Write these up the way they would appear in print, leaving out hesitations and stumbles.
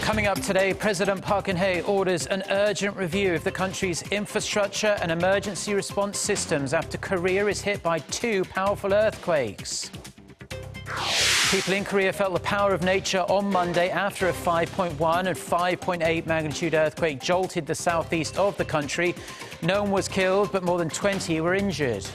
Coming up today, President Park Geun-hye orders an urgent review of the country's infrastructure and emergency response systems after Korea is hit by 2 powerful earthquakes. People in Korea felt the power of nature on Monday after a 5.1 and 5.8 magnitude earthquake jolted the southeast of the country. No one was killed, but more than 20 were injured.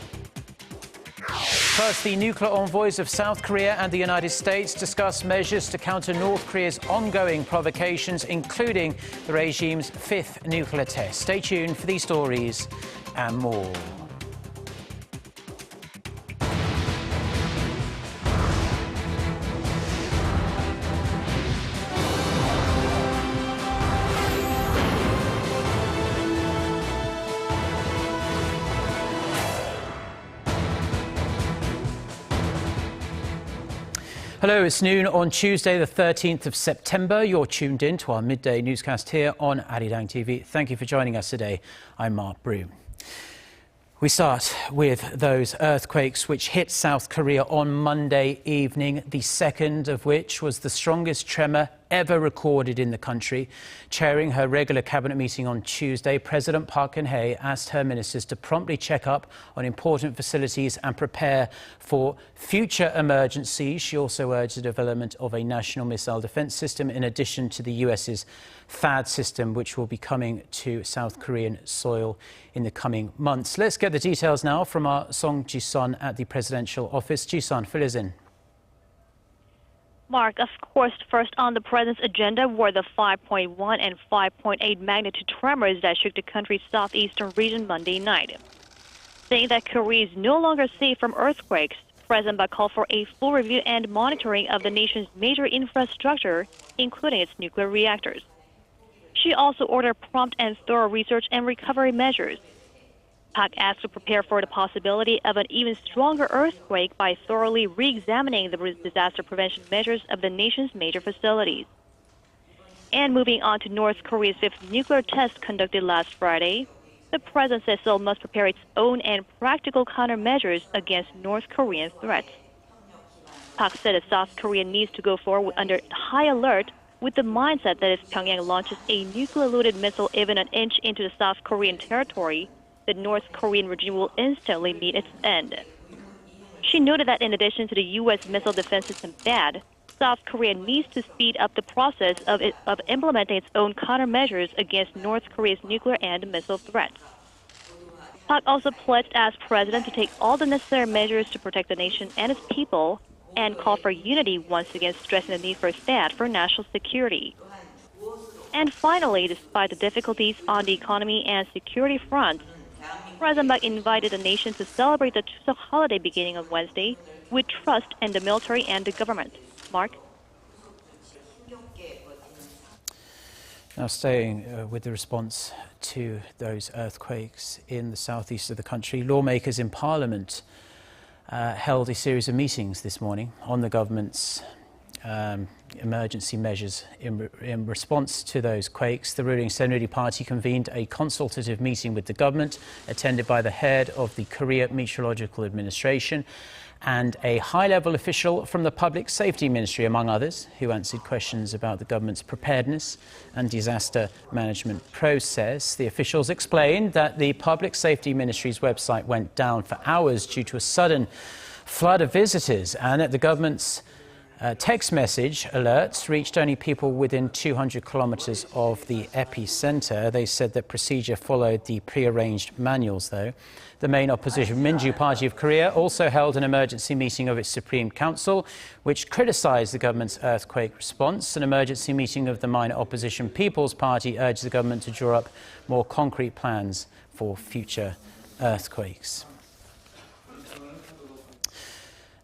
First, the nuclear envoys of South Korea and the United States discuss measures to counter North Korea's ongoing provocations, including the regime's 5th nuclear test. Stay tuned for these stories and more. Hello, it's noon on Tuesday, the 13th of September. You're tuned in to our midday newscast here on Arirang TV. Thank you for joining us today. I'm Mark Brew. We start with those earthquakes which hit South Korea on Monday evening, the second of which was the strongest tremor ever recorded in the country. Chairing her regular cabinet meeting on Tuesday, President Park Geun-hye asked her ministers to promptly check up on important facilities and prepare for future emergencies. She also urged the development of a national missile defense system in addition to the U.S.'s THAAD system, which will be coming to South Korean soil in the coming months. Let's get the details now from our Song Ji-sun at the presidential office. Ji-sun, fill us in. Mark, of course, first on the president's agenda were the 5.1 and 5.8 magnitude tremors that shook the country's southeastern region Monday night. Saying that Korea is no longer safe from earthquakes, President Park called for a full review and monitoring of the nation's major infrastructure, including its nuclear reactors. She also ordered prompt and thorough research and recovery measures. Park asked to prepare for the possibility of an even stronger earthquake by thoroughly re-examining the disaster prevention measures of the nation's major facilities. And moving on to North Korea's 5th nuclear test conducted last Friday, the president said Seoul must prepare its own and practical countermeasures against North Korean threats. Park said that South Korea needs to go forward under high alert with the mindset that if Pyongyang launches a nuclear-loaded missile even an inch into the South Korean territory, the North Korean regime will instantly meet its end. She noted that in addition to the U.S. missile defense system THAAD, South Korea needs to speed up the process of implementing its own countermeasures against North Korea's nuclear and missile threats. Park also pledged as president to take all the necessary measures to protect the nation and its people and call for unity, once again stressing the need for THAAD for national security. And finally, despite the difficulties on the economy and security front, President Park invited the nation to celebrate the Chuseok holiday beginning on Wednesday with trust in the military and the government. Mark? Now staying with the response to those earthquakes in the southeast of the country, lawmakers in Parliament held a series of meetings this morning on the government's emergency measures in response to those quakes. The ruling Saenuri Party convened a consultative meeting with the government, attended by the head of the Korea Meteorological Administration and a high-level official from the Public Safety Ministry, among others, who answered questions about the government's preparedness and disaster management process. The officials explained that the Public Safety Ministry's website went down for hours due to a sudden flood of visitors, and that the government's text message alerts reached only people within 200 kilometers of the epicenter. They said that procedure followed the pre-arranged manuals, though. The main opposition Minju Party of Korea also held an emergency meeting of its Supreme Council, which criticized the government's earthquake response. An emergency meeting of the minor opposition People's Party urged the government to draw up more concrete plans for future earthquakes.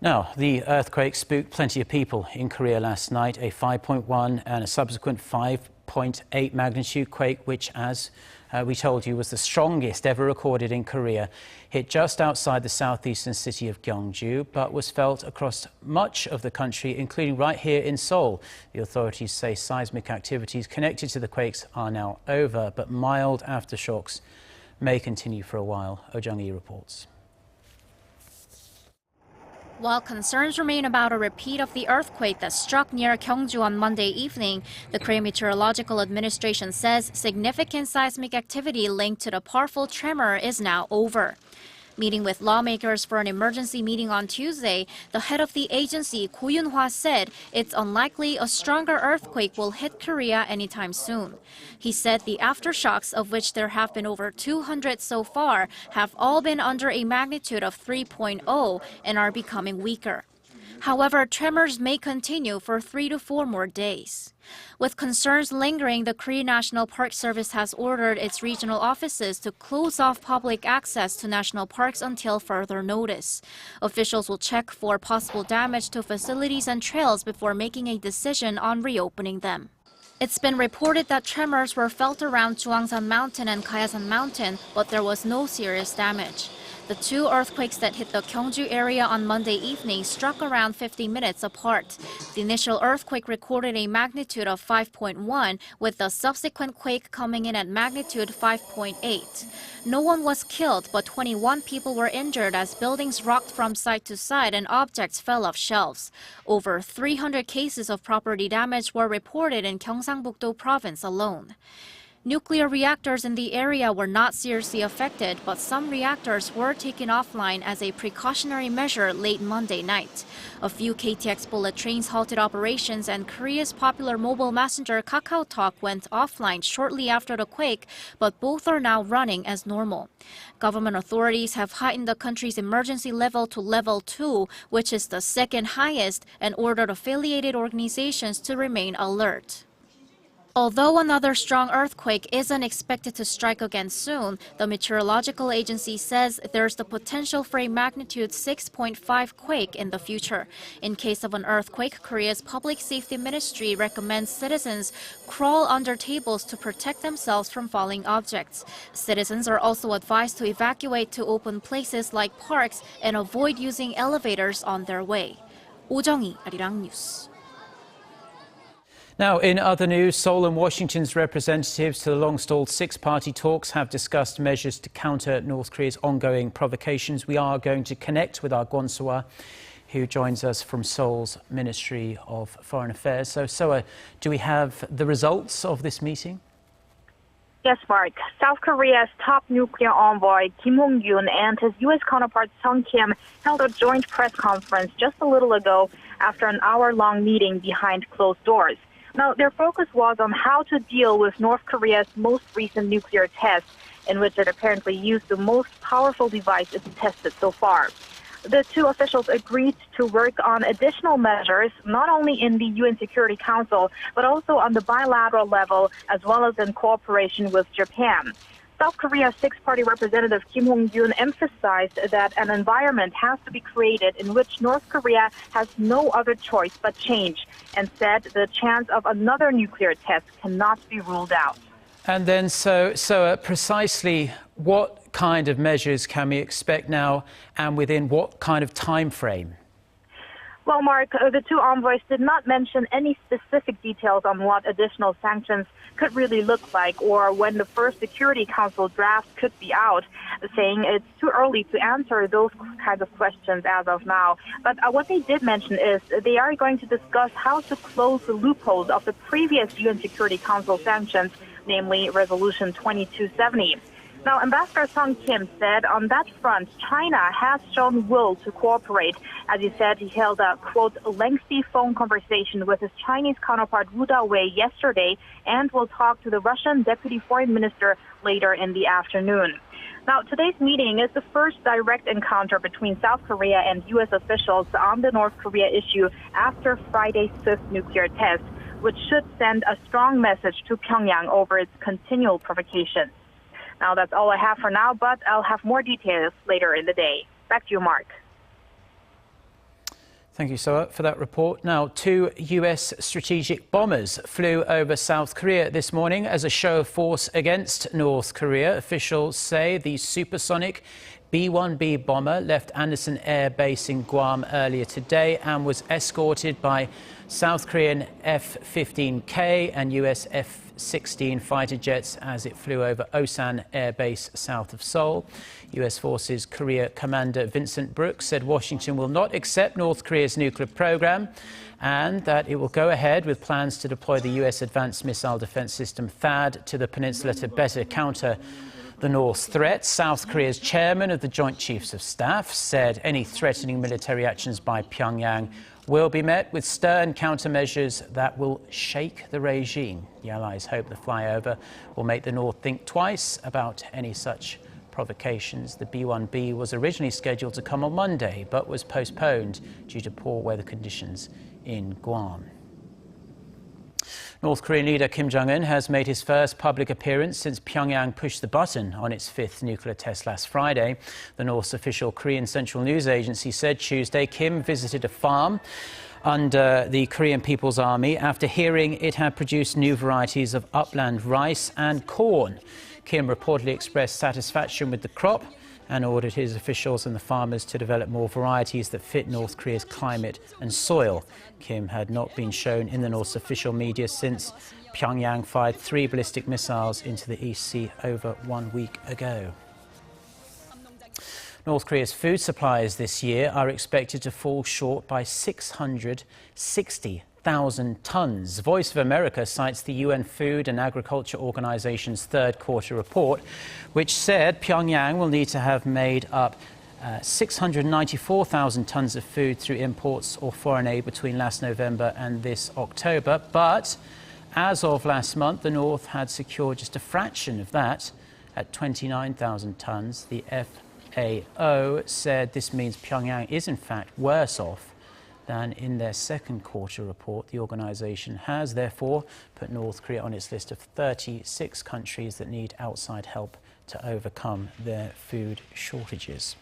Now, the earthquake spooked plenty of people in Korea last night. A 5.1 and a subsequent 5.8 magnitude quake, which, as we told you, was the strongest ever recorded in Korea, hit just outside the southeastern city of Gyeongju, but was felt across much of the country, including right here in Seoul. The authorities say seismic activities connected to the quakes are now over, but mild aftershocks may continue for a while. Oh Jung-hee reports. While concerns remain about a repeat of the earthquake that struck near Gyeongju on Monday evening, the Korea Meteorological Administration says significant seismic activity linked to the powerful tremor is now over. Meeting with lawmakers for an emergency meeting on Tuesday, the head of the agency, Ko Yoon-hwa, said it's unlikely a stronger earthquake will hit Korea anytime soon. He said the aftershocks, of which there have been over 200 so far, have all been under a magnitude of 3.0 and are becoming weaker. However, tremors may continue for 3 to 4 more days. With concerns lingering, the Korea National Park Service has ordered its regional offices to close off public access to national parks until further notice. Officials will check for possible damage to facilities and trails before making a decision on reopening them. It's been reported that tremors were felt around Juangsan Mountain and Gayasan Mountain, but there was no serious damage. The two earthquakes that hit the Gyeongju area on Monday evening struck around 50 minutes apart. The initial earthquake recorded a magnitude of 5.1, with the subsequent quake coming in at magnitude 5.8. No one was killed, but 21 people were injured as buildings rocked from side to side and objects fell off shelves. Over 300 cases of property damage were reported in Gyeongsangbuk-do province alone. Nuclear reactors in the area were not seriously affected, but some reactors were taken offline as a precautionary measure late Monday night. A few KTX bullet trains halted operations, and Korea's popular mobile messenger KakaoTalk went offline shortly after the quake, but both are now running as normal. Government authorities have heightened the country's emergency level to level 2, which is the second highest, and ordered affiliated organizations to remain alert. Although another strong earthquake isn't expected to strike again soon, the meteorological agency says there's the potential for a magnitude 6.5 quake in the future. In case of an earthquake, Korea's Public Safety Ministry recommends citizens crawl under tables to protect themselves from falling objects. Citizens are also advised to evacuate to open places like parks and avoid using elevators on their way. Oh Jung-hee, Arirang News. Now, in other news, Seoul and Washington's representatives to the long-stalled six-party talks have discussed measures to counter North Korea's ongoing provocations. We are going to connect with our Kwon So-ah, who joins us from Seoul's Ministry of Foreign Affairs. So, So-ah, do we have the results of this meeting? Yes, Mark. South Korea's top nuclear envoy, Kim Hong-yoon, and his U.S. counterpart, Sung Kim, held a joint press conference just a little ago after an hour-long meeting behind closed doors. Now, their focus was on how to deal with North Korea's most recent nuclear test, in which it apparently used the most powerful device it's tested so far. The two officials agreed to work on additional measures, not only in the UN Security Council, but also on the bilateral level, as well as in cooperation with Japan. South Korea's six-party representative Kim Hong-yoon emphasized that an environment has to be created in which North Korea has no other choice but change, and said the chance of another nuclear test cannot be ruled out. And then, precisely what kind of measures can we expect now, and within what kind of time frame? Well, Mark, the two envoys did not mention any specific details on what additional sanctions could really look like or when the first Security Council draft could be out, saying it's too early to answer those kinds of questions as of now. But what they did mention is they are going to discuss how to close the loopholes of the previous UN Security Council sanctions, namely Resolution 2270. Now, Ambassador Sung Kim said on that front, China has shown will to cooperate. As he said, he held a, quote, lengthy phone conversation with his Chinese counterpart Wu Dawei yesterday and will talk to the Russian Deputy Foreign Minister later in the afternoon. Now, today's meeting is the first direct encounter between South Korea and U.S. officials on the North Korea issue after Friday's fifth nuclear test, which should send a strong message to Pyongyang over its continual provocations. Now, that's all I have for now, but I'll have more details later in the day. Back to you, Mark. Thank you, So-ah, for that report. Now, two U.S. strategic bombers flew over South Korea this morning as a show of force against North Korea. Officials say the supersonic B-1B bomber left Andersen Air Base in Guam earlier today and was escorted by South Korean F-15K and US F-16 fighter jets as it flew over Osan Air Base south of Seoul. US Forces Korea Commander Vincent Brooks said Washington will not accept North Korea's nuclear program and that it will go ahead with plans to deploy the US Advanced Missile Defense System THAAD to the peninsula to better counter the North's threat. South Korea's chairman of the Joint Chiefs of Staff said any threatening military actions by Pyongyang will be met with stern countermeasures that will shake the regime. The allies hope the flyover will make the North think twice about any such provocations. The B-1B was originally scheduled to come on Monday, but was postponed due to poor weather conditions in Guam. North Korean leader Kim Jong-un has made his first public appearance since Pyongyang pushed the button on its fifth nuclear test last Friday. The North's official Korean Central News Agency said Tuesday Kim visited a farm under the Korean People's Army after hearing it had produced new varieties of upland rice and corn. Kim reportedly expressed satisfaction with the crop and ordered his officials and the farmers to develop more varieties that fit North Korea's climate and soil. Kim had not been shown in the North's official media since Pyongyang fired 3 ballistic missiles into the East Sea over 1 week ago. North Korea's food supplies this year are expected to fall short by 660,000 tons. Voice of America cites the UN Food and Agriculture Organization's third quarter report, which said Pyongyang will need to have made up 694,000 tons of food through imports or foreign aid between last November and this October. But as of last month, the North had secured just a fraction of that at 29,000 tons. The FAO said this means Pyongyang is in fact worse off than in their second quarter report. The organization has therefore put North Korea on its list of 36 countries that need outside help to overcome their food shortages.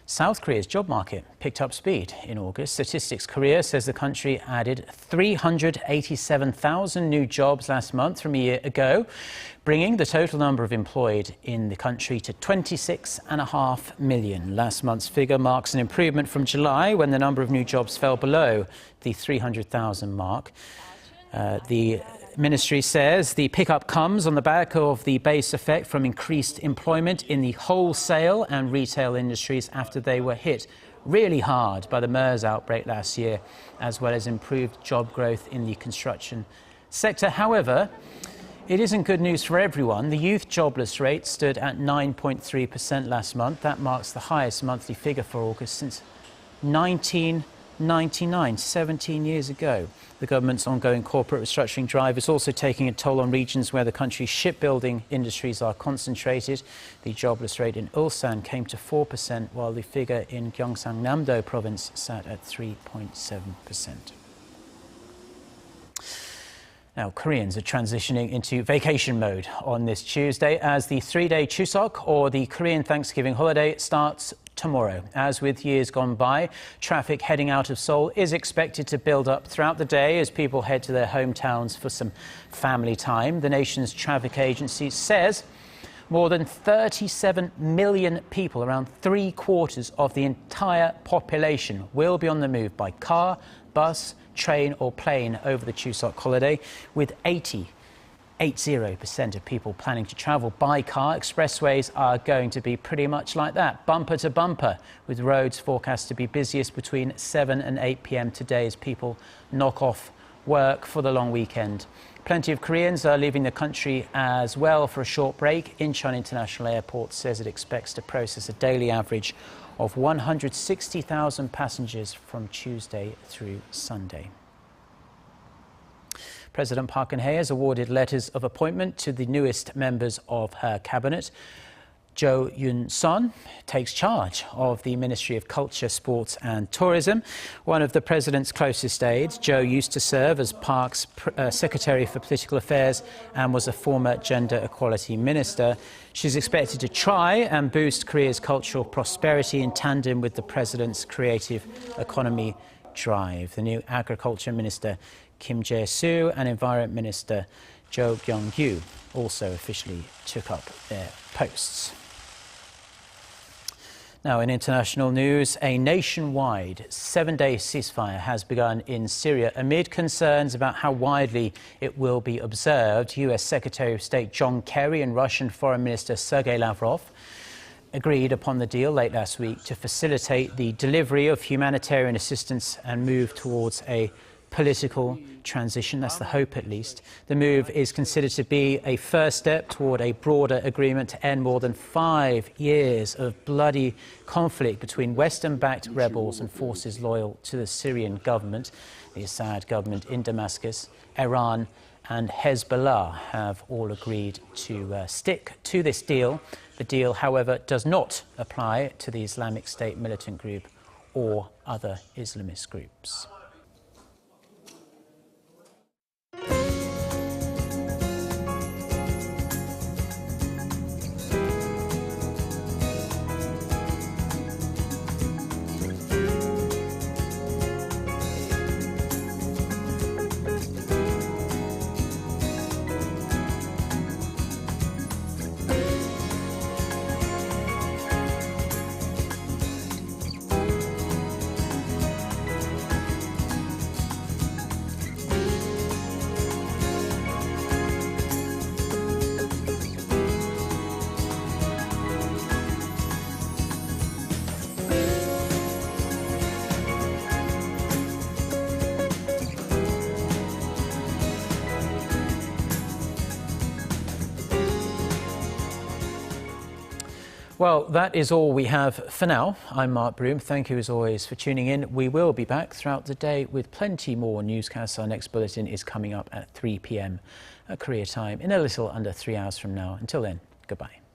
South Korea's job market picked up speed in August. Statistics Korea says the country added 387,000 new jobs last month from a year ago, bringing the total number of employed in the country to 26.5 million. Last month's figure marks an improvement from July, when the number of new jobs fell below the 300,000 mark. The ministry says the pickup comes on the back of the base effect from increased employment in the wholesale and retail industries after they were hit really hard by the MERS outbreak last year, as well as improved job growth in the construction sector. However, it isn't good news for everyone. The youth jobless rate stood at 9.3% last month. That marks the highest monthly figure for August since 1999, 17 years ago. The government's ongoing corporate restructuring drive is also taking a toll on regions where the country's shipbuilding industries are concentrated. The jobless rate in Ulsan came to 4%, while the figure in Gyeongsang-Namdo province sat at 3.7%. Now, Koreans are transitioning into vacation mode on this Tuesday as the 3-day Chuseok, or the Korean Thanksgiving holiday, starts tomorrow. As with years gone by, traffic heading out of Seoul is expected to build up throughout the day as people head to their hometowns for some family time. The nation's traffic agency says more than 37 million people, around 3/4 of the entire population, will be on the move by car, bus, train or plane over the Chuseok holiday, with 80% of people planning to travel by car. Expressways are going to be pretty much like that, bumper to bumper, with roads forecast to be busiest between 7 and 8 p.m. today as people knock off work for the long weekend. Plenty of Koreans are leaving the country as well for a short break. Incheon International Airport says it expects to process a daily average of 160,000 passengers from Tuesday through Sunday. President Park Geun-hye has awarded letters of appointment to the newest members of her cabinet. Jo Yoon-son takes charge of the Ministry of Culture, Sports and Tourism. One of the president's closest aides, Jo used to serve as Park's Secretary for Political Affairs and was a former gender equality minister. She's expected to try and boost Korea's cultural prosperity in tandem with the president's creative economy drive. The new Agriculture Minister Kim Jae-soo and Environment Minister Jo Kyung-yu also officially took up their posts. Now, in international news, a nationwide 7-day ceasefire has begun in Syria amid concerns about how widely it will be observed. U.S. Secretary of State John Kerry and Russian Foreign Minister Sergei Lavrov agreed upon the deal late last week to facilitate the delivery of humanitarian assistance and move towards a political transition. That's the hope, at least. The move is considered to be a first step toward a broader agreement to end more than 5 years of bloody conflict between Western-backed rebels and forces loyal to the Syrian government. The Assad government in Damascus, Iran and Hezbollah have all agreed to stick to this deal. The deal, however, does not apply to the Islamic State militant group or other Islamist groups. Well, that is all we have for now. I'm Mark Broom. Thank you as always for tuning in. We will be back throughout the day with plenty more newscasts. Our next bulletin is coming up at 3 p.m. Korea time in a little under 3 hours from now. Until then, goodbye.